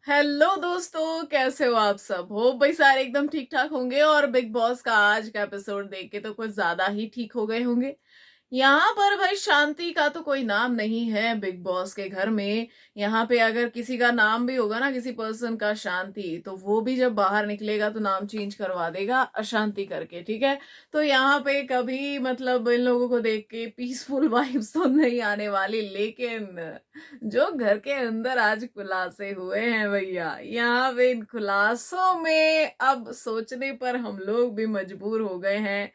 Hello दोस्तों, कैसे हो आप सब? हो भाई, सारे एकदम ठीक ठाक होंगे और बिग बॉस का आज का एपिसोड देख के तो कुछ ज्यादा ही ठीक हो गए होंगे। यहाँ पर भाई शांति का तो कोई नाम नहीं है बिग बॉस के घर में। यहाँ पे अगर किसी का नाम भी होगा ना, किसी पर्सन का शांति, तो वो भी जब बाहर निकलेगा तो नाम चेंज करवा देगा अशांति करके, ठीक है। तो यहाँ पे कभी मतलब इन लोगों को देख के पीसफुल वाइब्स तो नहीं आने वाली, लेकिन जो घर के अंदर आज खुलासे हुए हैं भैया, यहाँ पे इन खुलासों में अब सोचने पर हम लोग भी मजबूर हो गए हैं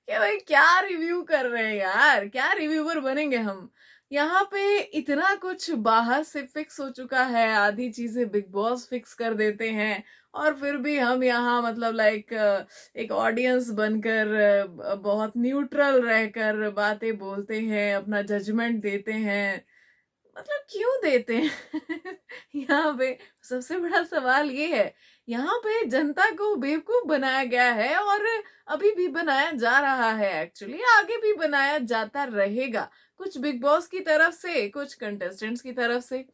कि भाई क्या रिव्यू कर रहे हैं यार, क्या रिव्यूअर बनेंगे हम। यहाँ पे इतना कुछ बाहर से फिक्स हो चुका है, आधी चीजें बिग बॉस फिक्स कर देते हैं, और फिर भी हम यहाँ मतलब लाइक एक ऑडियंस बनकर बहुत न्यूट्रल रहकर बातें बोलते हैं, अपना जजमेंट देते हैं। मतलब क्यों देते हैं? यहाँ पे सबसे बड़ा सवाल ये है, यहाँ पे जनता को बेवकूफ बनाया गया है और अभी भी बनाया जा रहा है, एक्चुअली आगे भी बनाया जाता रहेगा, कुछ बिग बॉस की तरफ से, कुछ कंटेस्टेंट्स की तरफ से।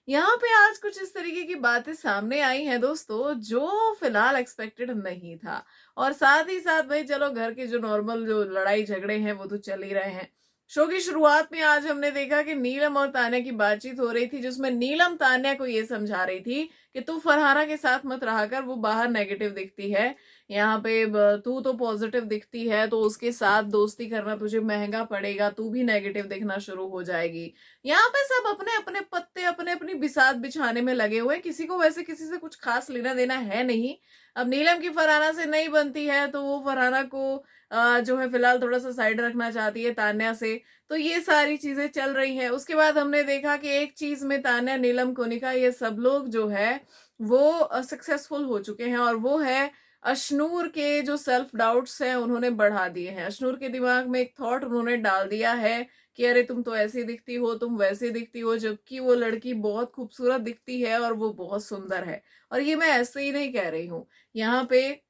यहाँ पे आज कुछ इस तरीके की बातें सामने आई हैं दोस्तों, जो फिलहाल एक्सपेक्टेड नहीं था। और साथ ही साथ भाई चलो, घर के जो नॉर्मल जो लड़ाई झगड़े हैं वो तो चल ही रहे हैं। शो की शुरुआत में आज हमने देखा कि नीलम और तान्या की बातचीत हो रही थी, जिसमें नीलम तान्या को ये समझा रही थी कि तू फरहाना के साथ मत रहा कर, वो बाहर नेगेटिव दिखती है, यहाँ पे तू तो पॉजिटिव दिखती है, तो उसके साथ दोस्ती करना तुझे महंगा पड़ेगा, तू भी नेगेटिव दिखना शुरू हो जाएगी। यहाँ पे सब अपने अपने पत्ते, अपने अपनी बिसात बिछाने में लगे हुए हैं, किसी को वैसे किसी से कुछ खास लेना देना है नहीं। अब नीलम की फरहाना से नहीं बनती है तो वो फरहाना को जो है फिलहाल थोड़ा सा साइड रखना चाहती है तान्या से। तो ये सारी चीजें चल रही हैं। उसके बाद हमने देखा कि एक चीज में तान्या, नीलम, कोनिका, ये सब लोग जो है वो सक्सेसफुल हो चुके हैं, और वो है अशनूर के जो सेल्फ डाउट्स हैं उन्होंने बढ़ा दिए हैं। अशनूर के दिमाग में एक थॉट उन्होंने डाल दिया है कि अरे तुम तो ऐसी दिखती हो, तुम वैसे दिखती हो, जबकि वो लड़की बहुत खूबसूरत दिखती है और वो बहुत सुंदर है। और ये मैं ऐसे ही नहीं कह रही हूँ। यहाँ पे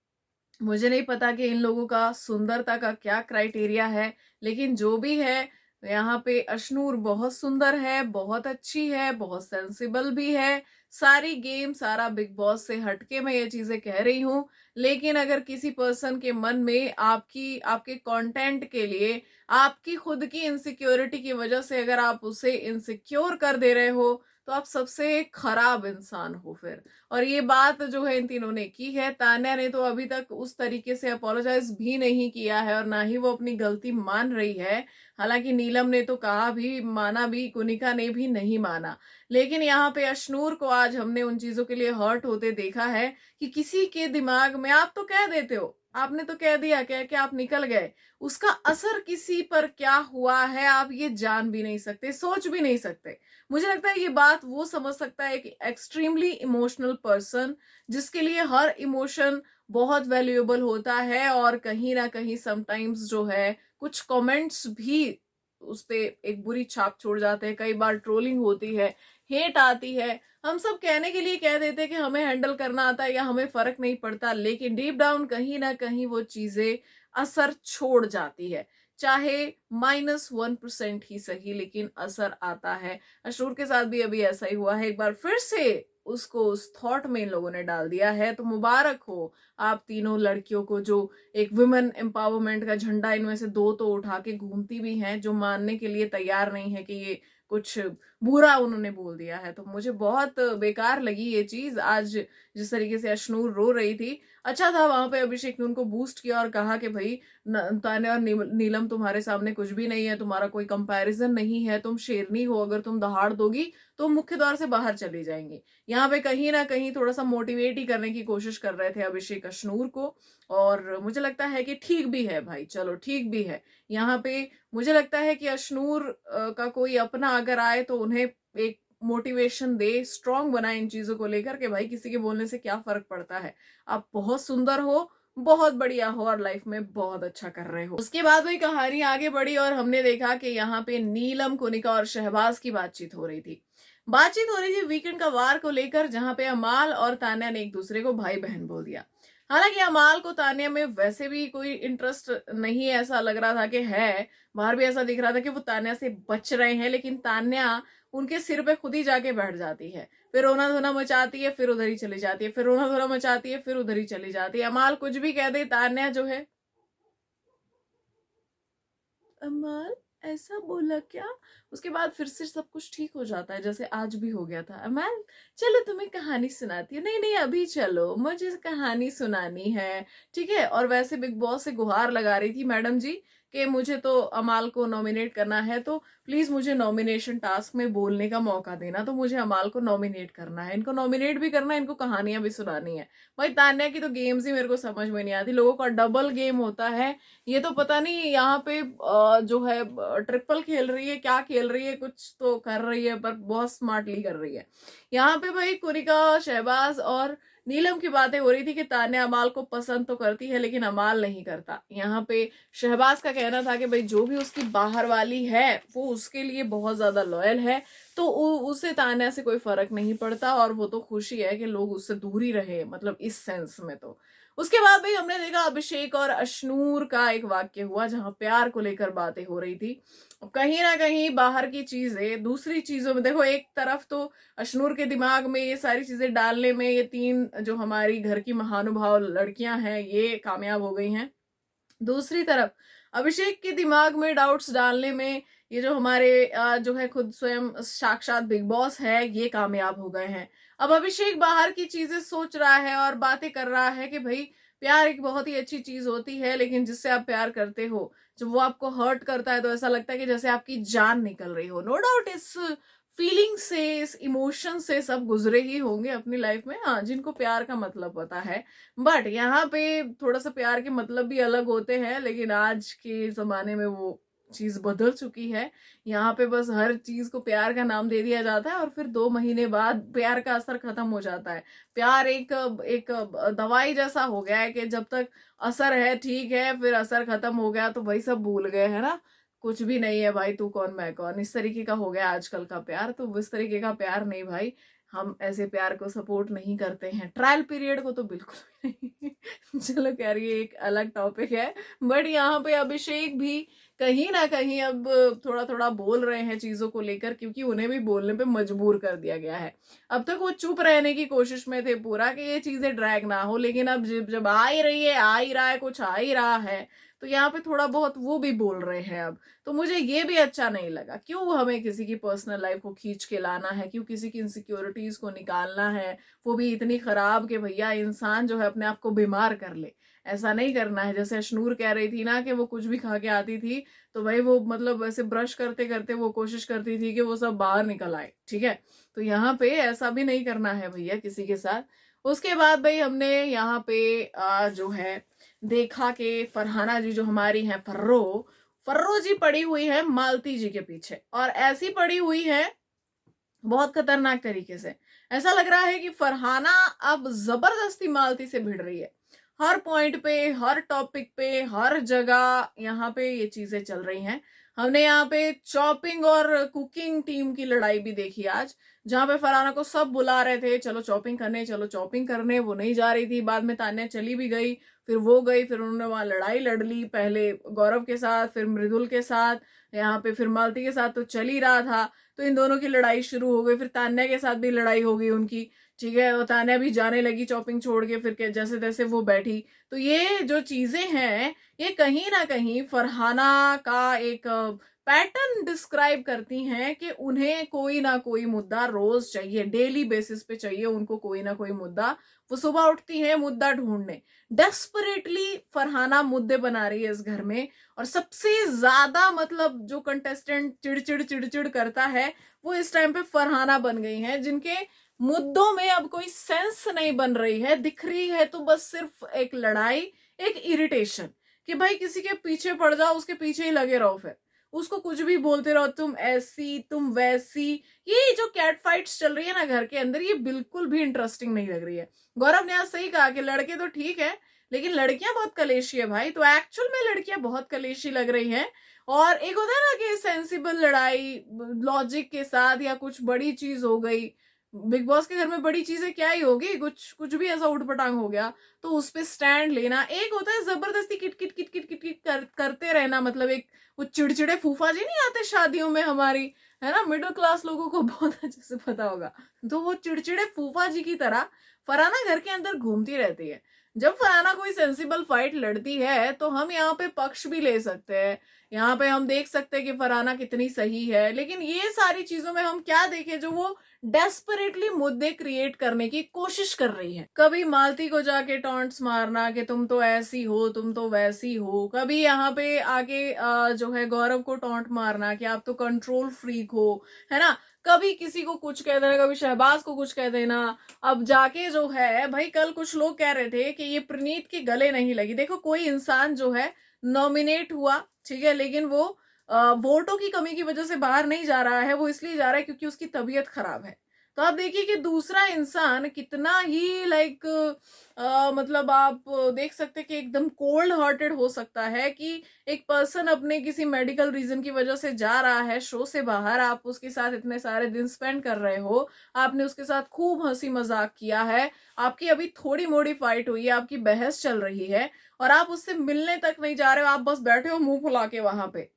मुझे नहीं पता कि इन लोगों का सुंदरता का क्या क्राइटेरिया है, लेकिन जो भी है, यहाँ पे अशनूर बहुत सुंदर है, बहुत अच्छी है, बहुत सेंसिबल भी है। सारी गेम, सारा बिग बॉस से हटके मैं ये चीजें कह रही हूँ। लेकिन अगर किसी पर्सन के मन में आपकी, आपके कंटेंट के लिए, आपकी खुद की इनसिक्योरिटी की वजह से अगर आप उसे इनसिक्योर कर दे रहे हो, तो आप सबसे खराब इंसान हो फिर। और ये बात जो है इन तीनों ने की है। तान्या ने तो अभी तक उस तरीके से अपोलोजाइज भी नहीं किया है, और ना ही वो अपनी गलती मान रही है। हालांकि नीलम ने तो कहा भी, माना भी, कुनिका ने भी नहीं माना। लेकिन यहाँ पे अशनूर को आज हमने उन चीजों के लिए हर्ट होते देखा है कि किसी के दिमाग में आप तो कह देते हो, आपने तो कह दिया क्या कि आप निकल गए, उसका असर किसी पर क्या हुआ है आप ये जान भी नहीं सकते, सोच भी नहीं सकते। मुझे लगता है ये बात वो समझ सकता है कि एक्सट्रीमली इमोशनल पर्सन, जिसके लिए हर इमोशन बहुत वैल्यूएबल होता है, और कहीं ना कहीं समटाइम्स जो है कुछ कमेंट्स भी उस पे एक बुरी छाप छोड़ जाते हैं। कई बार ट्रोलिंग होती है, हेट आती है, हम सब कहने के लिए कह देते हैं कि हमें हैंडल करना आता है या हमें फर्क नहीं पड़ता, लेकिन डीप डाउन कहीं ना कहीं वो चीजें असर छोड़ जाती है। चाहे -1% ही सही, लेकिन असर आता है। अशूर के साथ भी अभी ऐसा ही हुआ है, एक बार फिर से उसको उस थॉट में इन लोगों ने डाल दिया है। तो मुबारक हो आप तीनों लड़कियों को, जो एक वुमेन एम्पावरमेंट का झंडा इनमें से दो तो उठा के घूमती भी हैं, जो मानने के लिए तैयार नहीं है कि ये कुछ बुरा उन्होंने बोल दिया है। तो मुझे बहुत बेकार लगी ये चीज आज, जिस तरीके से अशनूर रो रही थी। अच्छा था वहां पे अभिषेक ने उनको बूस्ट किया और कहा कि भाई तान्या और नीलम, तुम्हारे सामने कुछ भी नहीं है, तुम्हारा कोई कंपैरिजन नहीं है, तुम शेरनी हो, अगर तुम दहाड़ दोगी तो मुख्य द्वार से बाहर चली जाएंगी। यहाँ पे कहीं ना कहीं थोड़ा सा मोटिवेट ही करने की कोशिश कर रहे थे अभिषेक अशनूर को। और मुझे लगता है कि ठीक भी है भाई, चलो ठीक भी है। यहाँ पे मुझे लगता है कि अशनूर का कोई अपना अगर आए तो उन्हें एक मोटिवेशन दे, स्ट्रांग बनाए इन चीजों को लेकर के भाई किसी के बोलने से क्या फर्क पड़ता है, आप बहुत सुंदर हो, बहुत बढ़िया हो, और लाइफ में बहुत अच्छा कर रहे हो। उसके बाद वही कहानी आगे बढ़ी और हमने देखा कि यहाँ पे नीलम, कुनिका और शहबाज की बातचीत हो रही थी। बातचीत हो रही थी वीकेंड का वार को लेकर, जहां पे अमाल और तान्या ने एक दूसरे को भाई बहन बोल दिया। हालांकि अमाल को तान्या में वैसे भी कोई इंटरेस्ट नहीं है, ऐसा लग रहा था कि है, बाहर भी ऐसा दिख रहा था कि वो तान्या से बच रहे हैं, लेकिन तान्या उनके सिर पे खुद ही जाके बैठ जाती है, फिर रोना धोना मचाती है, फिर उधर ही चली जाती है, फिर रोना धोना मचाती है, फिर उधर ही चली जाती है। अमाल कुछ भी कह दे, तान्या जो है, अमाल ऐसा बोला क्या, उसके बाद फिर से सब कुछ ठीक हो जाता है, जैसे आज भी हो गया था। अमाल चलो तुम्हें कहानी सुनाती हूँ, नहीं नहीं अभी चलो, मुझे कहानी सुनानी है, ठीक है। और वैसे बिग बॉस से गुहार लगा रही थी मैडम जी कि मुझे तो अमाल को नॉमिनेट करना है, तो प्लीज मुझे नॉमिनेशन टास्क में बोलने का मौका देना, तो मुझे अमाल को नॉमिनेट करना है, इनको नॉमिनेट भी करना है, इनको कहानियां भी सुनानी है। भाई तान्या की तो गेम्स ही मेरे को समझ में नहीं आती, लोगों का डबल गेम होता है, ये तो पता नहीं यहाँ पे जो है ट्रिपल खेल रही है, क्या खेल रही है, कुछ तो कर रही है, पर बहुत स्मार्टली कर रही है। यहाँ पे भाई कुनिका, शहबाज और नीलम की बातें हो रही थी कि तान्या अमाल को पसंद तो करती है लेकिन अमाल नहीं करता। यहाँ पे शहबाज का कहना था कि भाई जो भी उसकी बाहर वाली है वो उसके लिए बहुत ज्यादा लॉयल है, तो उसे तान्या से कोई फर्क नहीं पड़ता, और वो तो खुशी है कि लोग उससे दूर ही रहे, मतलब इस सेंस में। तो उसके बाद भी हमने देखा अभिषेक और अशनूर का एक वाक्य हुआ जहां प्यार को लेकर बातें हो रही थी। कहीं ना कहीं बाहर की चीजें दूसरी चीजों में, देखो एक तरफ तो अशनूर के दिमाग में ये सारी चीजें डालने में ये तीन जो हमारी घर की महानुभाव लड़कियां हैं ये कामयाब हो गई हैं, दूसरी तरफ अभिषेक के दिमाग में डाउट्स डालने में ये जो हमारे जो है खुद स्वयं साक्षात बिग बॉस है ये कामयाब हो गए हैं। अब अभिषेक बाहर की चीजें सोच रहा है और बातें कर रहा है कि भाई प्यार एक बहुत ही अच्छी चीज होती है, लेकिन जिससे आप प्यार करते हो जब वो आपको हर्ट करता है तो ऐसा लगता है कि जैसे आपकी जान निकल रही हो। नो डाउट इस फीलिंग से, इस इमोशन से सब गुजरे ही होंगे अपनी लाइफ में, हाँ, जिनको प्यार का मतलब पता है। बट यहाँ पे थोड़ा सा प्यार के मतलब भी अलग होते हैं, लेकिन आज के जमाने में वो चीज बदल चुकी है। यहाँ पे बस हर चीज को प्यार का नाम दे दिया जाता है और फिर 2 महीने बाद प्यार का असर खत्म हो जाता है। प्यार एक एक दवाई जैसा हो गया है कि जब तक असर है ठीक है, फिर असर खत्म हो गया तो भाई सब भूल गए, है ना, कुछ भी नहीं है भाई, तू कौन मैं कौन, इस तरीके का हो गया आजकल का प्यार। तो इस तरीके का प्यार नहीं भाई, हम ऐसे प्यार को सपोर्ट नहीं करते हैं, ट्रायल पीरियड को तो बिल्कुल भी नहीं। चलो खैर ये एक अलग टॉपिक है। बट यहाँ पे अभिषेक भी कहीं ना कहीं अब थोड़ा थोड़ा बोल रहे हैं चीजों को लेकर, क्योंकि उन्हें भी बोलने पे मजबूर कर दिया गया है। अब तक वो चुप रहने की कोशिश में थे पूरा कि ये चीजें ड्रैग ना हो, लेकिन अब जब जब आ ही रही है, आ ही रहा है, कुछ आ ही रहा है, तो यहाँ पे थोड़ा बहुत वो भी बोल रहे हैं अब। तो मुझे ये भी अच्छा नहीं लगा, क्यों हमें किसी की पर्सनल लाइफ को खींच के लाना है, क्यों किसी की इनसिक्योरिटीज को निकालना है, वो भी इतनी खराब कि भैया इंसान जो है अपने आप को बीमार कर ले। ऐसा नहीं करना है। जैसे अशनूर कह रही थी ना कि वो कुछ भी खा के आती थी तो भाई वो मतलब ऐसे ब्रश करते करते वो कोशिश करती थी कि वो सब बाहर निकल आए, ठीक है। तो यहाँ पे ऐसा भी नहीं करना है भैया किसी के साथ। उसके बाद भाई हमने यहाँ पे जो है देखा कि फरहाना जी जो हमारी हैं फर्रो, फर्रो जी पड़ी हुई है मालती जी के पीछे, और ऐसी पड़ी हुई है बहुत खतरनाक तरीके से। ऐसा लग रहा है कि फरहाना अब जबरदस्ती मालती से भिड़ रही है, हर पॉइंट पे, हर टॉपिक पे, हर जगह यहाँ पे ये चीजें चल रही हैं। हमने यहाँ पे चॉपिंग और कुकिंग टीम की लड़ाई भी देखी आज, जहां पे फरहाना को सब बुला रहे थे चलो चॉपिंग करने, चलो चॉपिंग करने, वो नहीं जा रही थी, बाद में तान्या चली भी गई, फिर वो गई, फिर उन्होंने वहां लड़ाई लड़ ली, पहले गौरव के साथ, फिर मृदुल के साथ, यहाँ पे फिर मालती के साथ तो चल ही रहा था। तो इन दोनों की लड़ाई शुरू हो गई, फिर तान्या के साथ भी लड़ाई हो गई उनकी, ठीक है। और तान्या भी जाने लगी चॉपिंग छोड़ के, फिर जैसे तैसे वो बैठी। तो ये जो चीजें हैं ये कहीं ना कहीं फरहाना का एक पैटर्न डिस्क्राइब करती हैं कि उन्हें कोई ना कोई मुद्दा रोज चाहिए, डेली बेसिस पे चाहिए उनको कोई ना कोई मुद्दा। वो सुबह उठती है मुद्दा ढूंढने, डेस्परेटली फरहाना मुद्दे बना रही है इस घर में। और सबसे ज्यादा मतलब जो कंटेस्टेंट चिड़चिड़ चिड़चिड़ करता है वो इस टाइम पे फरहाना बन गई है, जिनके मुद्दों में अब कोई सेंस नहीं बन रही है, दिख रही है तो बस सिर्फ एक लड़ाई, एक इरिटेशन, कि भाई किसी के पीछे पड़ जाओ, उसके पीछे ही लगे रहो, फिर उसको कुछ भी बोलते रहो, तुम ऐसी तुम वैसी। ये जो कैट फाइट्स चल रही है ना घर के अंदर, ये बिल्कुल भी इंटरेस्टिंग नहीं लग रही है। गौरव ने आज सही कहा कि लड़के तो ठीक है लेकिन लड़कियां बहुत कलेशी है भाई, तो एक्चुअल में लड़कियां बहुत कलेशी लग रही हैं। और एक होता है ना कि सेंसिबल लड़ाई लॉजिक के साथ, या कुछ बड़ी चीज हो गई, बिग बॉस के घर में बड़ी चीजें क्या ही होगी, कुछ कुछ भी ऐसा उठपटांग हो गया तो उस पे स्टैंड लेना। एक होता है जबरदस्ती kit kit kit kit kit kit करते रहना, मतलब एक वो चिड़चिड़े फूफा जी नहीं आते शादियों में हमारी, है ना, मिडिल क्लास लोगों को बहुत अच्छे से पता होगा। तो वो चिड़चिड़े फूफा जी की तरह फरहाना घर के अंदर घूमती रहती है। जब फरहाना कोई सेंसिबल फाइट लड़ती है तो हम यहाँ पे पक्ष भी ले सकते हैं, यहाँ पे हम देख सकते हैं कि फरहाना कितनी सही है, लेकिन ये सारी चीजों में हम क्या देखें, जो वो डेस्परेटली मुद्दे क्रिएट करने की कोशिश कर रही है। कभी मालती को जाके टॉन्ट्स मारना कि तुम तो ऐसी हो, तुम तो वैसी हो, कभी यहाँ पे आके जो है गौरव को टॉन्ट मारना कि आप तो कंट्रोल फ्रीक हो, है ना, कभी किसी को कुछ कह देना, कभी शहबाज को कुछ कह देना। अब जाके जो है भाई, कल कुछ लोग कह रहे थे कि ये प्रणीत के गले नहीं लगी। देखो, कोई इंसान जो है नॉमिनेट हुआ, ठीक है, लेकिन वो वोटों की कमी की वजह से बाहर नहीं जा रहा है, वो इसलिए जा रहा है क्योंकि उसकी तबीयत खराब है। तो आप देखिए कि दूसरा इंसान कितना ही लाइक मतलब आप देख सकते हैं कि एकदम कोल्ड हार्टेड हो सकता है कि एक पर्सन अपने किसी मेडिकल रीजन की वजह से जा रहा है शो से बाहर, आप उसके साथ इतने सारे दिन स्पेंड कर रहे हो, आपने उसके साथ खूब हंसी मजाक किया है, आपकी अभी थोड़ी मोड़ी फाइट हुई है, आपकी बहस चल रही है, और आप उससे मिलने तक नहीं जा रहे हो, आप बस बैठे हो मुंह फुला के वहां पे,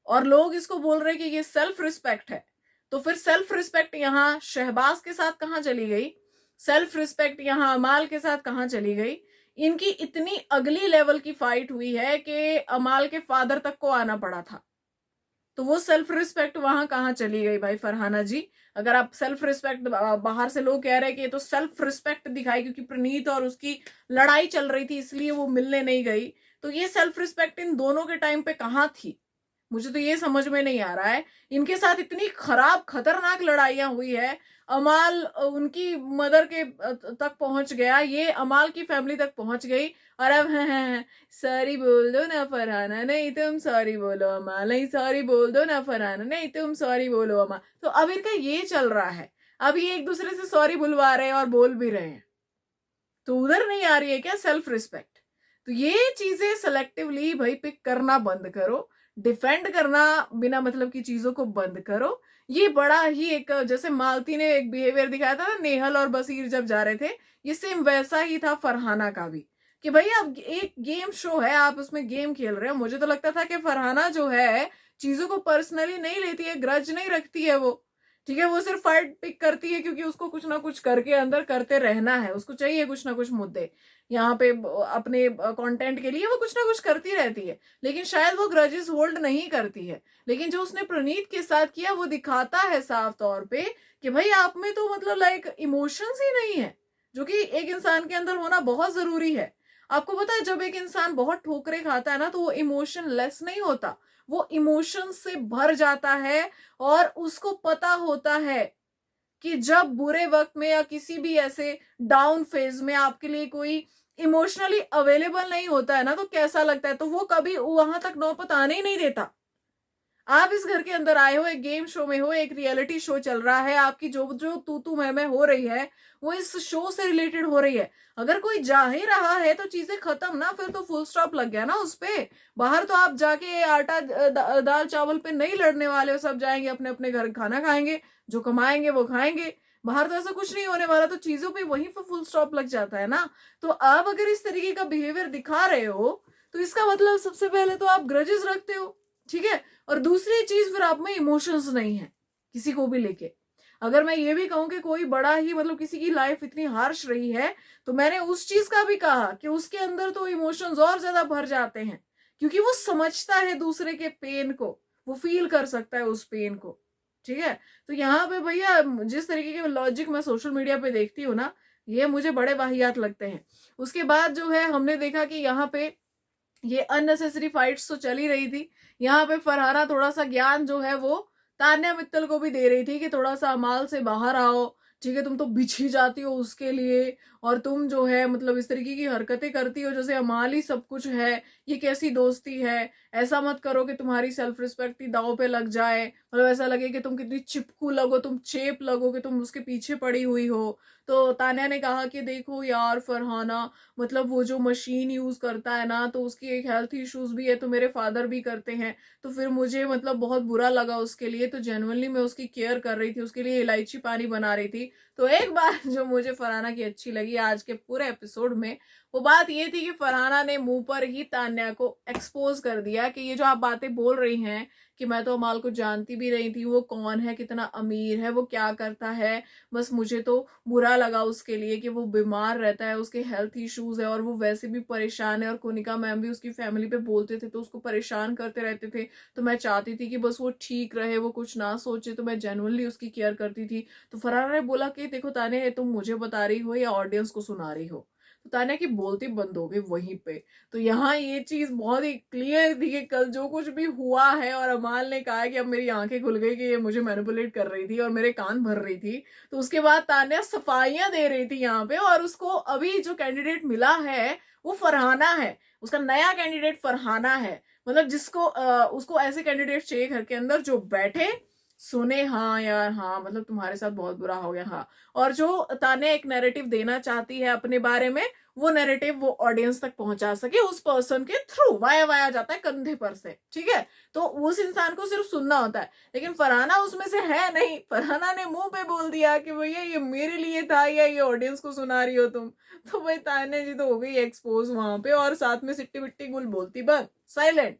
और लोग इसको बोल रहे हैं कि ये सेल्फ रिस्पेक्ट है। तो फिर सेल्फ रिस्पेक्ट यहाँ शहबाज के साथ कहाँ चली गई, सेल्फ रिस्पेक्ट यहाँ अमाल के साथ कहाँ चली गई। इनकी इतनी अगली लेवल की फाइट हुई है कि अमाल के फादर तक को आना पड़ा था। तो वो सेल्फ रिस्पेक्ट वहां कहाँ चली गई भाई फरहाना जी? अगर आप सेल्फ रिस्पेक्ट, बाहर से लोग कह रहे हैं कि ये तो सेल्फ रिस्पेक्ट दिखाई क्योंकि प्रणीत और उसकी लड़ाई चल रही थी इसलिए वो मिलने नहीं गई, तो ये सेल्फ रिस्पेक्ट इन दोनों के टाइम पे कहाँ थी? मुझे तो ये समझ में नहीं आ रहा है। इनके साथ इतनी खराब खतरनाक लड़ाइयां हुई है, अमाल उनकी मदर के तक पहुंच गया, ये अमाल की फैमिली तक पहुंच गई, और अब सॉरी बोल दो ना फरहाना, नहीं तुम सॉरी बोलो अमाल, नहीं सॉरी बोल दो ना फरहाना, नहीं तुम सॉरी बोलो अमाल। तो अब इनका ये चल रहा है, अब ये एक दूसरे से सॉरी बुलवा रहे हैं और बोल भी रहे हैं। तो उधर नहीं आ रही है क्या सेल्फ रिस्पेक्ट? तो ये चीजें सेलेक्टिवली भाई पिक करना बंद करो, डिफेंड करना बिना मतलब की चीजों को बंद करो। ये बड़ा ही एक, जैसे मालती ने एक बिहेवियर दिखाया था ना नेहल और बसीर जब जा रहे थे, ये सेम वैसा ही था फरहाना का भी, कि भाई अब एक गेम शो है, आप उसमें गेम खेल रहे हो। मुझे तो लगता था कि फरहाना जो है चीजों को पर्सनली नहीं लेती है, ग्रज नहीं रखती है वो, ठीक है, वो सिर्फ फाइट पिक करती है क्योंकि उसको कुछ ना कुछ करके अंदर करते रहना है, उसको चाहिए कुछ ना कुछ मुद्दे यहाँ पे अपने कंटेंट के लिए, वो कुछ ना कुछ करती रहती है, लेकिन शायद वो ग्रजेस होल्ड नहीं करती है। लेकिन जो उसने प्रणीत के साथ किया वो दिखाता है साफ तौर पे कि भाई आप में तो मतलब लाइक इमोशंस ही नहीं है, जो कि एक इंसान के अंदर होना बहुत जरूरी है। आपको पता है जब एक इंसान बहुत ठोकरे खाता है ना तो वो इमोशन लेस नहीं होता, वो इमोशन से भर जाता है, और उसको पता होता है कि जब बुरे वक्त में या किसी भी ऐसे डाउन फेज में आपके लिए कोई इमोशनली अवेलेबल नहीं होता है ना तो कैसा लगता है, तो वो कभी वहां तक नौबत आने ही नहीं देता। आप इस घर के अंदर आए हो, एक गेम शो में हो, एक रियलिटी शो चल रहा है, आपकी जो जो तू तू मैं हो रही है वो इस शो से रिलेटेड हो रही है। अगर कोई जा ही रहा है तो चीजें खत्म ना, फिर तो फुल स्टॉप लग गया ना उस पे। बाहर तो आप जाके आटा दाल चावल पे नहीं लड़ने वाले हो, सब जाएंगे अपने अपने घर खाना खाएंगे, जो कमाएंगे वो खाएंगे। बाहर तो ऐसा कुछ नहीं होने वाला, तो चीजों पे वहीं पर फुल स्टॉप लग जाता है ना। तो आप अगर इस तरीके का बिहेवियर दिखा रहे हो तो इसका मतलब सबसे पहले तो आप ग्रजेस रखते हो, ठीक है, और दूसरी चीज फिर आप में इमोशंस नहीं है किसी को भी लेके। अगर मैं ये भी कहूं कि कोई बड़ा ही मतलब किसी की लाइफ इतनी हार्श रही है तो मैंने उस चीज का भी कहा कि उसके अंदर तो इमोशंस और ज्यादा भर जाते हैं, क्योंकि वो समझता है दूसरे के पेन को, वो फील कर सकता है उस पेन को, ठीक है। तो यहाँ पे भैया जिस तरीके के लॉजिक मैं सोशल मीडिया पे देखती हूँ ना, ये मुझे बड़े वाहियात लगते हैं। उसके बाद जो है हमने देखा कि यहाँ पे ये अननेसेसरी फाइट्स तो चल ही रही थी। यहाँ पे फरहाना थोड़ा सा ज्ञान जो है वो तान्या मित्तल को भी दे रही थी कि थोड़ा सा अमाल से बाहर आओ, ठीक है, तुम तो बिछी जाती हो उसके लिए, और तुम जो है मतलब इस तरीके की हरकतें करती हो जैसे अमाल ही सब कुछ है, ये कैसी दोस्ती है, ऐसा मत करो कि तुम्हारी सेल्फ रिस्पेक्ट ही दाव पे लग जाए, मतलब ऐसा लगे कि तुम कितनी चिपकू लगो, तुम चेप लगो कि तुम उसके पीछे पड़ी हुई हो। तो तान्या ने कहा कि देखो यार फरहाना, मतलब वो जो मशीन यूज करता है ना, तो उसकी एक हेल्थ इश्यूज भी है, तो मेरे फादर भी करते हैं, तो फिर मुझे मतलब बहुत बुरा लगा उसके लिए, तो जेन्युइनली मैं उसकी केयर कर रही थी, उसके लिए इलायची पानी बना रही थी। तो एक बात जो मुझे फरहाना की अच्छी लगी आज के पूरे एपिसोड में, वो बात ये थी कि फरहाना ने मुंह पर ही तान्या को एक्सपोज कर दिया कि ये जो आप बातें बोल रही हैं कि मैं तो अमाल को जानती भी नहीं थी, वो कौन है, कितना अमीर है, वो क्या करता है, बस मुझे तो बुरा लगा उसके लिए कि वो बीमार रहता है, उसके हेल्थ इश्यूज है और वो वैसे भी परेशान है, और कोनिका मैम भी उसकी फैमिली पे बोलते थे तो उसको परेशान करते रहते थे, तो मैं चाहती थी कि बस वो ठीक रहे, वो कुछ ना सोचे, तो मैं जेन्युइनली उसकी केयर करती थी। तो फरहाना ने बोला कि देखो तान्या, ये तुम मुझे बता रही हो या ऑडियंस को सुना रही हो? तो तान्या की बोलती बंद हो गई वहीं पे। तो यहाँ ये चीज बहुत ही क्लियर थी कि कल जो कुछ भी हुआ है, और अमाल ने कहा कि अब मेरी आंखें खुल गई कि ये मुझे मैनिपुलेट कर रही थी और मेरे कान भर रही थी, तो उसके बाद तान्या सफाइयां दे रही थी यहाँ पे, और उसको अभी जो कैंडिडेट मिला है वो फरहाना है, उसका नया कैंडिडेट फरहाना है। मतलब जिसको उसको ऐसे कैंडिडेट चाहिए घर के अंदर जो बैठे, सुने, हाँ यार हाँ, मतलब तुम्हारे साथ बहुत बुरा हो गया, हाँ, और जो तान्या एक नैरेटिव देना चाहती है अपने बारे में, वो नैरेटिव वो ऑडियंस तक पहुंचा सके उस पर्सन के थ्रू, वाया वाया जाता है कंधे पर से, ठीक है, तो उस इंसान को सिर्फ सुनना होता है। लेकिन फरहाना उसमें से है नहीं, फरहाना ने मुंह पे बोल दिया कि भैया ये मेरे लिए था या ये ऑडियंस को सुना रही हो तुम? तो भाई तान्या जी तो हो गई एक्सपोज वहां पे, और साथ में सिट्टी बिट्टी गुल बोलती बंद, साइलेंट।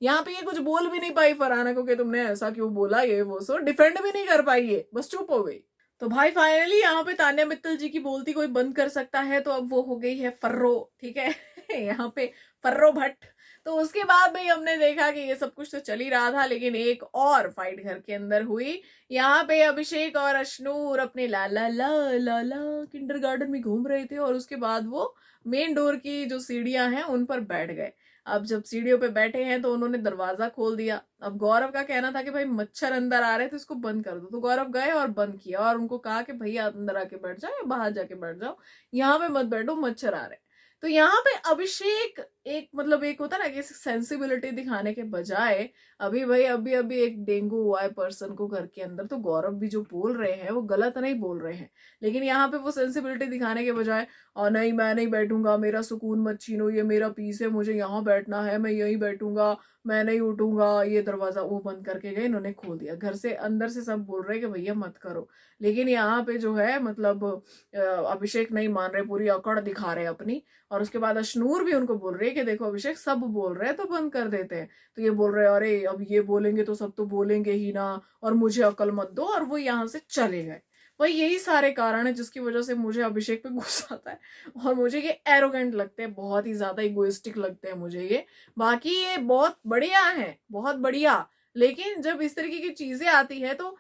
यहाँ पे ये कुछ बोल भी नहीं पाई फरहाना को कि तुमने ऐसा क्यों बोला, ये वो, सो डिफेंड भी नहीं कर पाई, ये बस चुप हो गई। तो भाई फाइनली यहाँ पे तान्या मित्तल जी की बोलती कोई बंद कर सकता है, तो अब वो हो गई है फर्रो, ठीक है यहाँ पे फर्रो भट्ट। तो उसके बाद भाई हमने देखा कि ये सब कुछ तो चल ही रहा था, लेकिन एक और फाइट घर के अंदर हुई। यहाँ पे अभिषेक और अश्नूर अपने ला ला ला ला ला किंडरगार्टन में घूम रहे थे, और उसके बाद वो मेन डोर की जो सीढ़ियां हैं उन पर बैठ गए। अब जब सीढ़ियों पे बैठे हैं तो उन्होंने दरवाजा खोल दिया। अब गौरव का कहना था कि भाई मच्छर अंदर आ रहे थे, इसको बंद कर दो, तो गौरव गए और बंद किया, और उनको कहा कि भैया अंदर आके बैठ जाओ या बाहर जाके बैठ जाओ, यहाँ पे मत बैठो, मच्छर आ रहे हैं। तो यहाँ पे अभिषेक एक मतलब एक होता ना कि सेंसिबिलिटी दिखाने के बजाय, अभी भाई अभी अभी एक डेंगू हुआ है पर्सन को घर के अंदर, तो गौरव भी जो बोल रहे हैं वो गलत नहीं बोल रहे हैं, लेकिन यहाँ पे वो सेंसिबिलिटी दिखाने के बजाय, और नहीं मैं नहीं बैठूंगा, मेरा सुकून मत छीनो, ये मेरा पीस है, मुझे यहाँ बैठना है, मैं यहीं बैठूंगा, मैं नहीं उठूंगा, ये दरवाजा वो बंद करके गए, इन्होंने खोल दिया, घर से अंदर से सब बोल रहे हैं कि भैया मत करो, लेकिन यहाँ पे जो है मतलब अभिषेक नहीं मान रहे, पूरी अकड़ दिखा रहे अपनी। और उसके बाद अशनूर भी उनको बोल रही है कि देखो अभिषेक सब बोल रहे हैं तो बंद कर देते हैं, तो ये बोल रहे हैं अरे अब ये बोलेंगे तो सब तो बोलेंगे ही ना, और मुझे अकल मत दो, और वो यहाँ से चले गए। वही यही सारे कारण है जिसकी वजह से मुझे अभिषेक पे गुस्सा आता है, और मुझे ये एरोगेंट लगते हैं, बहुत ही ज्यादा इगोइस्टिक लगते हैं मुझे ये। बाकी ये बहुत बढ़िया है, बहुत बढ़िया, लेकिन जब इस तरीके की चीजें आती है तो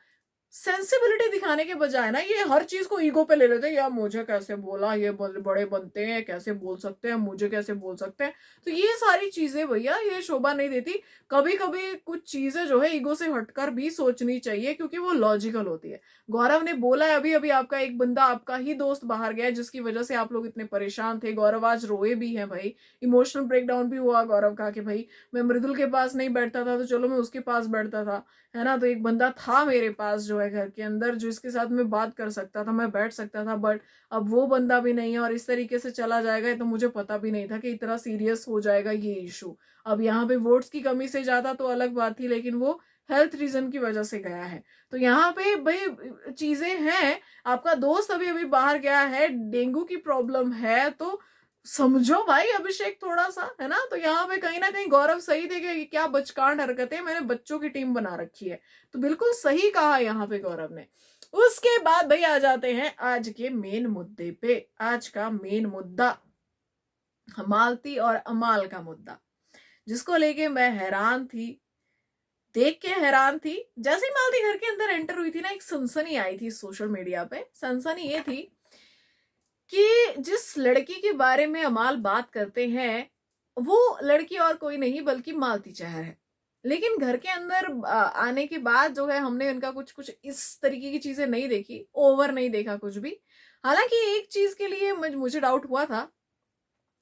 सेंसिबिलिटी दिखाने के बजाय ना ये हर चीज को ईगो पे ले लेते हैं, यार मुझे कैसे बोला, ये बड़े बनते हैं, कैसे बोल सकते हैं, मुझे कैसे बोल सकते हैं, तो ये सारी चीजें भैया ये शोभा नहीं देती। कभी कभी कुछ चीजें जो है ईगो से हटकर भी सोचनी चाहिए, क्योंकि वो लॉजिकल होती है। गौरव ने बोला है अभी अभी आपका एक बंदा, आपका ही दोस्त बाहर गया है जिसकी वजह से आप लोग इतने परेशान थे, गौरव आज रोए भी है भाई, इमोशनल ब्रेकडाउन भी हुआ गौरव का कि भाई मैं मृदुल के पास नहीं बैठता था तो चलो मैं उसके पास बैठता था, है ना, तो एक बंदा था मेरे पास जो है घर के अंदर जिसके साथ मैं बात कर सकता था, मैं बैठ सकता था, बट अब वो बंदा भी नहीं है और इस तरीके से चला जाएगा, तो मुझे पता भी नहीं था कि इतना सीरियस हो जाएगा ये इशू। अब यहाँ पे वोट्स की कमी से ज्यादा तो अलग बात थी, लेकिन वो हेल्थ रीजन की वजह से गया है। तो यहाँ पे भाई चीजें हैं, आपका दोस्त अभी अभी बाहर गया है, डेंगू की प्रॉब्लम है, तो समझो भाई अभिषेक थोड़ा सा, है ना। तो यहाँ पे कहीं ना कहीं गौरव सही थे कि क्या बचकांड हरकतें, मैंने बच्चों की टीम बना रखी है, तो बिल्कुल सही कहा यहाँ पे गौरव ने। उसके बाद भाई आ जाते हैं आज के मेन मुद्दे पे। आज का मेन मुद्दा मालती और अमाल का मुद्दा, जिसको लेके मैं हैरान थी, देख के हैरान थी। जैसे ही मालती घर के अंदर एंटर हुई थी ना, एक सनसनी आई थी सोशल मीडिया पे। सनसनी ये थी कि जिस लड़की के बारे में अमाल बात करते हैं वो लड़की और कोई नहीं बल्कि मालती चहर है। लेकिन घर के अंदर आने के बाद जो है हमने इनका कुछ कुछ इस तरीके की चीजें नहीं देखी, ओवर नहीं देखा कुछ भी। हालांकि एक चीज के लिए मुझे डाउट हुआ था,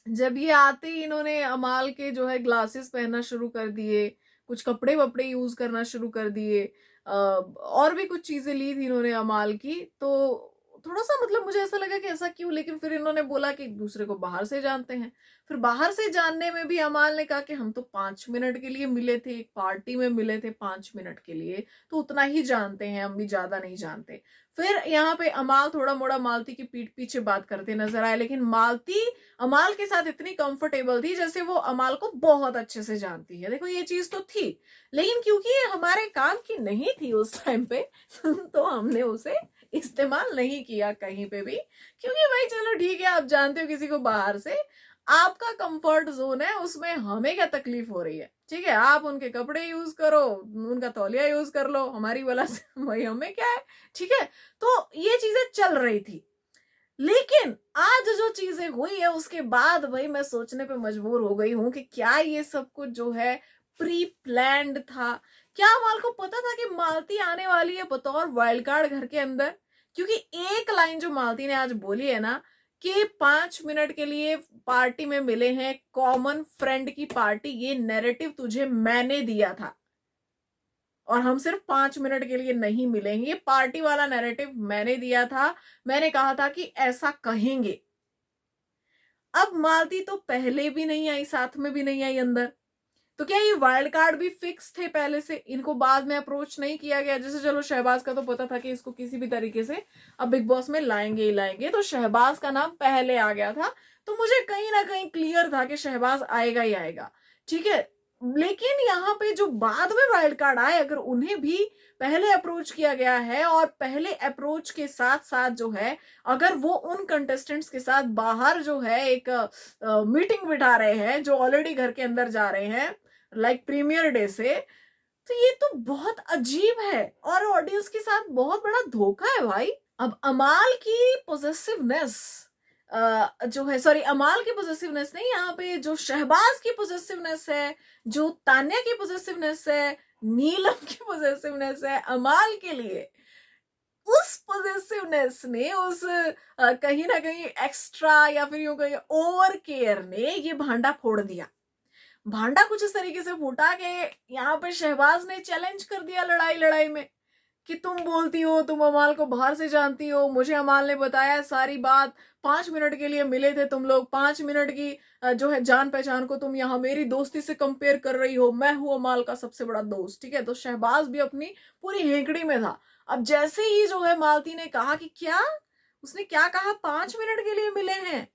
जब ये आते ही इन्होंने अमाल के जो है ग्लासेस पहनना शुरू कर दिए, कुछ कपड़े वपड़े यूज करना शुरू कर दिए, और भी कुछ चीजें ली थी इन्होंने अमाल की, तो थोड़ा सा मतलब मुझे ऐसा लगा कि ऐसा क्यों, लेकिन फिर इन्होंने बोला कि एक दूसरे को बाहर से जानते हैं। फिर बाहर से जानने में भी अमाल ने कहा कि हम तो 5 मिनट के लिए मिले थे, एक पार्टी में मिले थे 5 मिनट के लिए, तो उतना ही जानते हैं, हम भी ज्यादा नहीं जानते। फिर यहाँ पे अमाल थोड़ा मोड़ा मालती की पीठ पीछे बात करते नजर आए, लेकिन मालती अमाल के साथ इतनी कंफर्टेबल थी जैसे वो अमाल को बहुत अच्छे से जानती है। देखो ये चीज तो थी, लेकिन क्योंकि ये हमारे काम की नहीं थी उस टाइम पे तो हमने उसे इस्तेमाल नहीं किया कहीं पे भी, क्योंकि भाई चलो ठीक है, आप जानते हो किसी को बाहर से, आपका कंफर्ट जोन है, उसमें हमें क्या तकलीफ हो रही है, ठीक है, आप उनके कपड़े यूज करो, उनका तौलिया यूज कर लो, हमारी वाला से भाई हमें क्या है, ठीक है। तो ये चीजें चल रही थी, लेकिन आज जो चीजें हुई है उसके बाद भाई मैं सोचने पे मजबूर हो गई हूं कि क्या ये सब कुछ जो है प्री प्लान्ड था। क्या अमाल को पता था कि मालती आने वाली है बतौर वाइल्ड कार्ड घर के अंदर? क्योंकि एक लाइन जो मालती ने आज बोली है ना कि 5 मिनट के लिए पार्टी में मिले हैं, कॉमन फ्रेंड की पार्टी, ये नैरेटिव तुझे मैंने दिया था और हम सिर्फ 5 मिनट के लिए नहीं मिलेंगे, ये पार्टी वाला नैरेटिव मैंने दिया था, मैंने कहा था कि ऐसा कहेंगे। अब मालती तो पहले भी नहीं आई, साथ में भी नहीं आई अंदर, तो क्या ये वाइल्ड कार्ड भी फिक्स थे पहले से, इनको बाद में अप्रोच नहीं किया गया? जैसे चलो शहबाज का तो पता था कि इसको किसी भी तरीके से अब बिग बॉस में लाएंगे ही लाएंगे, तो शहबाज का नाम पहले आ गया था, तो मुझे कहीं ना कहीं क्लियर था कि शहबाज आएगा ही आएगा, ठीक है। लेकिन यहाँ पे जो बाद में वाइल्ड कार्ड आए, अगर उन्हें भी पहले अप्रोच किया गया है और पहले अप्रोच के साथ साथ जो है अगर वो उन कंटेस्टेंट्स के साथ बाहर जो है एक मीटिंग बिठा रहे हैं जो ऑलरेडी घर के अंदर जा रहे हैं लाइक प्रीमियर डे से, तो ये तो बहुत अजीब है और ऑडियंस के साथ बहुत बड़ा धोखा है भाई। अब अमाल की पोजेसिवनेस जो है, सॉरी अमाल की पोजेसिवनेस नहीं, यहाँ पे जो शहबाज की पोजेसिवनेस है, जो तान्या की पोजेसिवनेस है, नीलम की पोजेसिवनेस है अमाल के लिए, उस पोजेसिवनेस ने, उस कहीं ना कहीं एक्स्ट्रा या फिर यूं कहीं ओवर केयर ने ये भांडा फोड़ दिया। भांडा कुछ इस तरीके से फूटा कि यहाँ पे शहबाज ने चैलेंज कर दिया लड़ाई लड़ाई में कि तुम बोलती हो तुम अमाल को बाहर से जानती हो, मुझे अमाल ने बताया सारी बात, 5 मिनट के लिए मिले थे तुम लोग, 5 मिनट की जो है जान पहचान को तुम यहाँ मेरी दोस्ती से कंपेयर कर रही हो, मैं हूं अमाल का सबसे बड़ा दोस्त, ठीक है। तो शहबाज भी अपनी पूरी हेकड़ी में था। अब जैसे ही जो है मालती ने कहा कि क्या, उसने क्या कहा, 5 मिनट के लिए मिले हैं,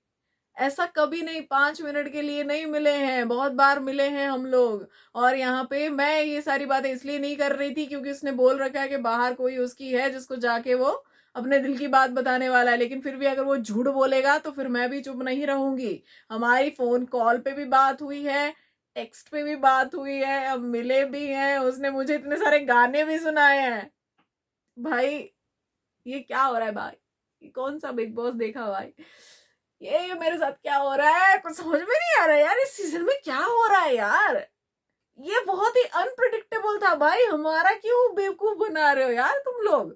ऐसा कभी नहीं, 5 मिनट के लिए नहीं मिले हैं, बहुत बार मिले हैं हम लोग। और यहाँ पे मैं ये सारी बातें इसलिए नहीं कर रही थी क्योंकि उसने बोल रखा है कि बाहर कोई उसकी है जिसको जाके वो अपने दिल की बात बताने वाला है, लेकिन फिर भी अगर वो झूठ बोलेगा तो फिर मैं भी चुप नहीं रहूंगी। हमारी फोन कॉल पे भी बात हुई है, टेक्स्ट पे भी बात हुई है, अब मिले भी हैं, उसने मुझे इतने सारे गाने भी सुनाए हैं। भाई ये क्या हो रहा है भाई, ये कौन सा बिग बॉस देखा भाई, ये मेरे साथ क्या हो रहा है, कुछ समझ में नहीं आ रहा है यार, इस सीजन में क्या हो रहा है यार, ये बहुत ही अनप्रिडिक्टेबल था भाई। हमारा क्यों बेवकूफ बना रहे हो यार तुम लोग,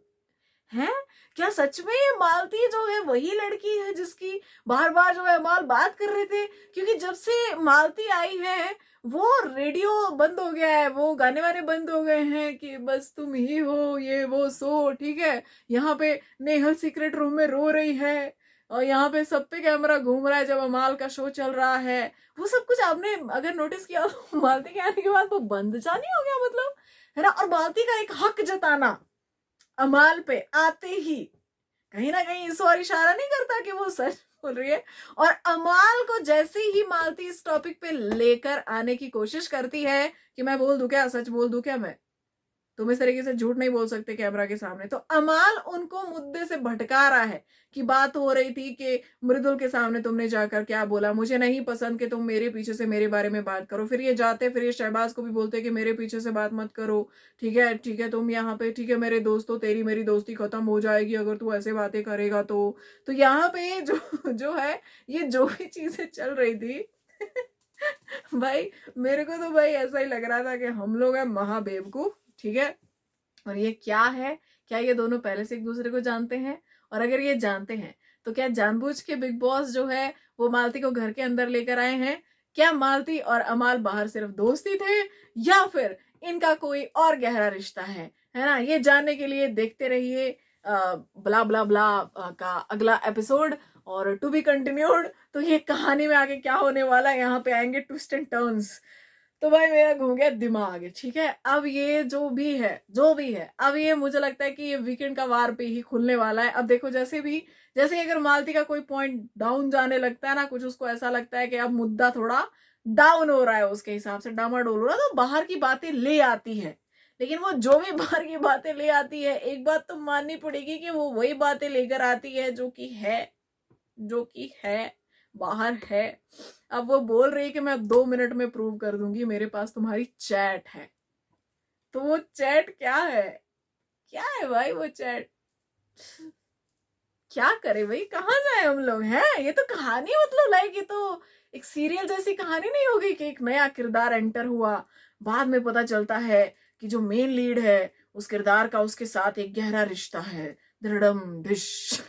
हैं? क्या सच में ये मालती जो है वही लड़की है जिसकी बार बार जो है अमाल बात कर रहे थे? क्योंकि जब से मालती आई है वो रेडियो बंद हो गया है, वो गाने वाने बंद हो गए हैं कि बस तुम ही हो ये वो सो, ठीक है। यहाँ पे नेहल सीक्रेट रूम में रो रही है और यहाँ पे सब पे कैमरा घूम रहा है जब अमाल का शो चल रहा है, वो सब कुछ आपने अगर नोटिस किया तो मालती के आने के बाद वो बंद जा नहीं हो गया, मतलब, है ना। और मालती का एक हक जताना अमाल पे आते ही कहीं ना कहीं इस और इशारा नहीं करता कि वो सच बोल रही है। और अमाल को जैसे ही मालती इस टॉपिक पे लेकर आने की कोशिश करती है कि मैं बोल दूं क्या, सच बोल दूं क्या, मैं तुम इस तरीके से झूठ नहीं बोल सकते कैमरा के सामने, तो अमाल उनको मुद्दे से भटका रहा है कि बात हो रही थी कि मृदुल के सामने तुमने जाकर क्या बोला, मुझे नहीं पसंद कि तुम मेरे पीछे से मेरे बारे में बात करो। फिर ये जाते, फिर ये शहबाज को भी बोलते कि मेरे पीछे से बात मत करो, ठीक है ठीक है, तुम यहाँ पे, ठीक है मेरे दोस्तों, तेरी मेरी दोस्ती खत्म हो जाएगी अगर तू ऐसे बातें करेगा तो यहाँ पे जो है ये जो भी चीजें चल रही थी भाई मेरे को तो भाई ऐसा ही लग रहा था कि हम लोग हैं महाबेवकूफ, ठीक है। और ये क्या है, क्या ये दोनों पहले से एक दूसरे को जानते हैं? और अगर ये जानते हैं तो क्या जानबूझ के बिग बॉस जो है वो मालती को घर के अंदर लेकर आए हैं? क्या मालती और अमाल बाहर सिर्फ दोस्ती थे या फिर इनका कोई और गहरा रिश्ता है ना? ये जानने के लिए देखते रहिए ब्ला ब्ला ब्ला का अगला एपिसोड और टू बी कंटिन्यूड। तो ये कहानी में आगे क्या होने वाला है, यहाँ पे आएंगे ट्विस्ट एंड टर्न्स। तो भाई मेरा घूम गया दिमाग, ठीक है। अब ये जो भी है अब ये मुझे लगता है कि ये वीकेंड का वार पे ही खुलने वाला है। अब देखो जैसे अगर मालती का कोई पॉइंट डाउन जाने लगता है ना, कुछ उसको ऐसा लगता है कि अब मुद्दा थोड़ा डाउन हो रहा है, उसके हिसाब से डामाडोल हो रहा है, तो बाहर की बातें ले आती है। लेकिन वो जो भी बाहर की बातें ले आती है, एक बात तो माननी पड़ेगी कि वो वही बातें लेकर आती है जो कि है बाहर है। अब वो बोल रही है कि मैं 2 मिनट में प्रूव कर दूंगी, मेरे पास तुम्हारी चैट है। तो वो चैट क्या है भाई वो चैट? क्या करे भाई, कहाँ जाए हम लोग हैं? ये तो कहानी मतलब लाइक ये तो एक सीरियल जैसी कहानी नहीं होगी कि एक नया किरदार एंटर हुआ, बाद में पता चलता है कि जो मेन लीड है उस किरदार का उसके साथ एक गहरा रिश्ता है, दृढ़म डिश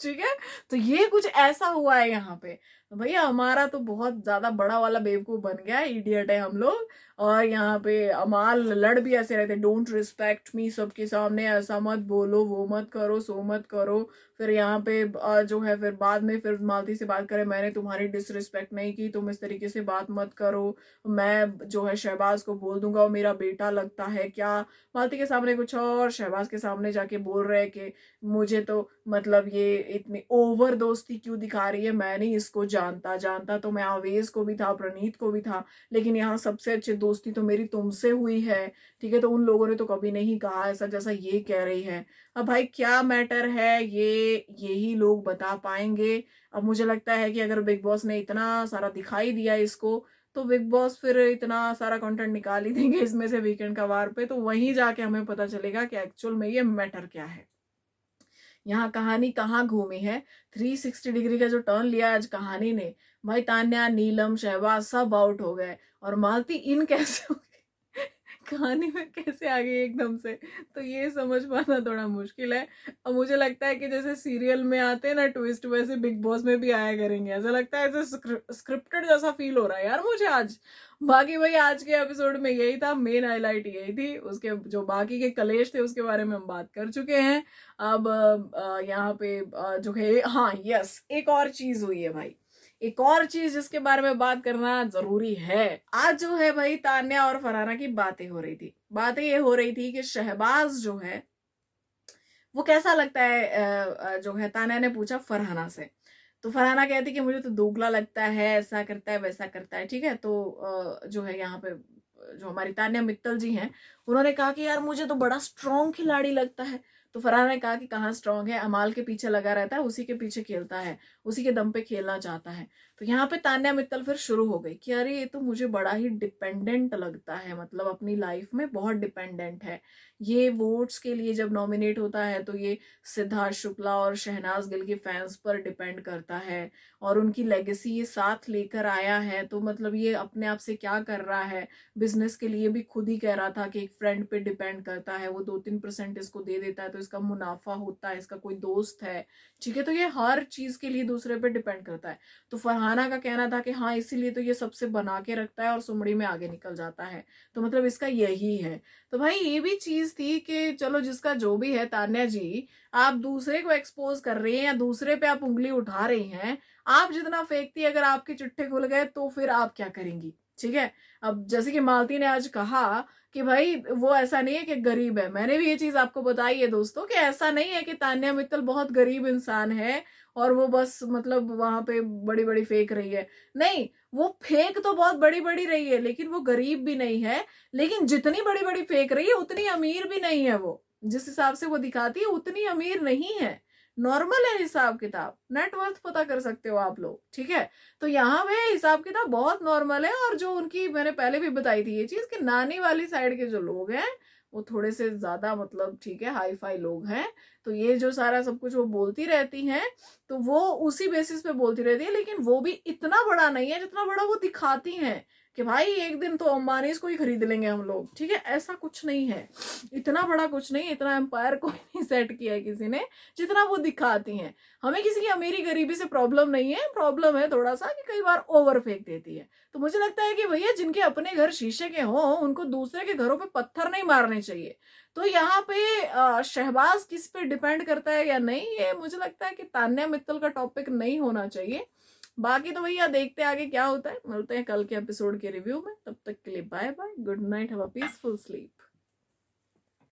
ठीक है। तो ये कुछ ऐसा हुआ है यहाँ पे। तो भैया हमारा तो बहुत ज्यादा बड़ा वाला बेवकूफ बन गया है, इडियट है हम लोग। और यहाँ पे अमाल लड़ भी ऐसे रहते, डोंट रिस्पेक्ट मी, सबके सामने ऐसा मत बोलो, वो मत करो, सो मत करो। फिर यहाँ पे जो है फिर बाद में फिर मालती से बात करे, मैंने तुम्हारी डिसरिस्पेक्ट नहीं की, तुम इस तरीके से बात मत करो, मैं जो है शहबाज को बोल दूंगा वो मेरा बेटा लगता है क्या। मालती के सामने कुछ और, शहबाज के सामने जाके बोल रहे हैं कि मुझे तो मतलब ये इतनी ओवर दोस्ती क्यों दिखा रही है, मैं नहीं इसको जानता तो मैं आवेज को भी था, प्रणीत को भी था, लेकिन यहाँ सबसे अच्छी दोस्ती तो मेरी तुमसे हुई है, ठीक है। तो उन लोगों ने तो कभी नहीं कहा ऐसा जैसा ये कह रही है। अब भाई क्या मैटर है ये यही लोग बता पाएंगे। अब मुझे लगता है कि अगर बिग बॉस ने इतना सारा दिखाई दिया इसको, तो बिग बॉस फिर इतना सारा कंटेंट निकाल ही देंगे इसमें से वीकेंड का वार पे, तो वहीं जाके हमें पता चलेगा कि एक्चुअल में ये मैटर क्या है, यहाँ कहानी कहाँ घूमी है। 360 डिग्री का जो टर्न लिया आज कहानी ने, भाई तान्या, नीलम, शहबाज सब आउट हो गए और मालती इन कैसे हो गई कहानी में कैसे आ गई एकदम से, तो ये समझ पाना थोड़ा मुश्किल है। और मुझे लगता है कि जैसे सीरियल में आते हैं ना ट्विस्ट, वैसे बिग बॉस में भी आया करेंगे, ऐसा लगता है जैसे स्क्रिप्टेड जैसा फील हो रहा है यार मुझे आज। बाकी भाई आज के एपिसोड में यही था, मेन हाईलाइट यही थी, उसके जो बाकी के कलेश थे उसके बारे में हम बात कर चुके हैं। अब यहाँ पे जो है, हाँ यस, एक और चीज हुई है भाई, एक और चीज जिसके बारे में बात करना जरूरी है। आज जो है भाई तान्या और फरहाना की बातें हो रही थी। बातें ये हो रही थी कि शहबाज जो है वो कैसा लगता है, जो है तान्या ने पूछा फरहाना से। तो फरहाना कहती कि मुझे तो दोगला लगता है, ऐसा करता है वैसा करता है, ठीक है। तो जो है यहाँ पे जो हमारी तान्या मित्तल जी हैं, उन्होंने कहा कि यार मुझे तो बड़ा स्ट्रॉन्ग खिलाड़ी लगता है। तो फरहाना ने कहा कि कहाँ स्ट्रॉन्ग है, अमाल के पीछे लगा रहता है, उसी के पीछे खेलता है, उसी के दम पे खेलना चाहता है। तो यहाँ पे तान्या मित्तल फिर शुरू हो गई कि अरे ये तो मुझे बड़ा ही डिपेंडेंट लगता है, मतलब अपनी लाइफ में बहुत डिपेंडेंट है। ये वोट्स के लिए जब नॉमिनेट होता है तो ये सिद्धार्थ शुक्ला और शहनाज गिल के फैंस पर डिपेंड करता है, और उनकी लेगेसी ये साथ लेकर आया है। तो मतलब ये अपने आप से क्या कर रहा है, बिजनेस के लिए भी खुद ही कह रहा था कि एक फ्रेंड पे डिपेंड करता है, वो 2-3% इसको दे देता है तो इसका मुनाफा होता है, इसका कोई दोस्त है, ठीक है। तो ये हर चीज के लिए दूसरे पे डिपेंड करता है। तो फरहाना का कहना था कि हाँ इसीलिए तो ये सबसे बना के रखता है और सुमड़ी में आगे निकल जाता है, तो मतलब इसका यही है। तो भाई ये भी चीज थी कि चलो जिसका जो भी है, तान्या जी आप दूसरे को एक्सपोज कर रही हैं या दूसरे पे आप उंगली उठा रही हैं, आप जितना फेंकती अगर आपके चिट्ठे खुल गए तो फिर आप क्या करेंगी, ठीक है। अब जैसे कि मालती ने आज कहा कि भाई वो ऐसा नहीं है कि गरीब है, मैंने भी ये चीज आपको बताई है दोस्तों कि ऐसा नहीं है कि तान्या मित्तल बहुत गरीब इंसान है और वो बस मतलब वहां पे बड़ी बड़ी फेंक रही है, नहीं, वो फेंक तो बहुत बड़ी बड़ी रही है लेकिन वो गरीब भी नहीं है। लेकिन जितनी बड़ी बड़ी फेंक रही है उतनी अमीर भी नहीं है, वो जिस हिसाब से वो दिखाती है उतनी अमीर नहीं है, नॉर्मल है हिसाब किताब, नेटवर्थ पता कर सकते हो आप लोग, ठीक है। तो यहाँ पे हिसाब किताब बहुत नॉर्मल है। और जो उनकी मैंने पहले भी बताई थी ये चीज कि नानी वाली साइड के जो लोग हैं वो थोड़े से ज्यादा मतलब ठीक है हाई फाई लोग हैं, तो ये जो सारा सब कुछ वो बोलती रहती हैं तो वो उसी बेसिस पे बोलती रहती है, लेकिन वो भी इतना बड़ा नहीं है जितना बड़ा वो दिखाती हैं कि भाई एक दिन तो अंबानीज को ही खरीद लेंगे हम लोग, ठीक है। ऐसा कुछ नहीं है, इतना बड़ा कुछ नहीं, इतना एम्पायर कोई नहीं सेट किया है किसी ने जितना वो दिखाती हैं। हमें किसी की अमीरी गरीबी से प्रॉब्लम नहीं है, प्रॉब्लम है थोड़ा सा कि कई बार ओवर फेंक देती है। तो मुझे लगता है कि भैया जिनके अपने घर शीशे के हों उनको दूसरे के घरों पे पत्थर नहीं मारने चाहिए। तो यहाँ पे शहबाज किस पे डिपेंड करता है या नहीं, ये मुझे लगता है कि तान्या मित्तल का टॉपिक नहीं होना चाहिए। बाकी तो भैया देखते आगे क्या होता है, मिलते हैं कल के एपिसोड के रिव्यू में। तब तक के लिए bye bye, good night, have a peaceful sleep.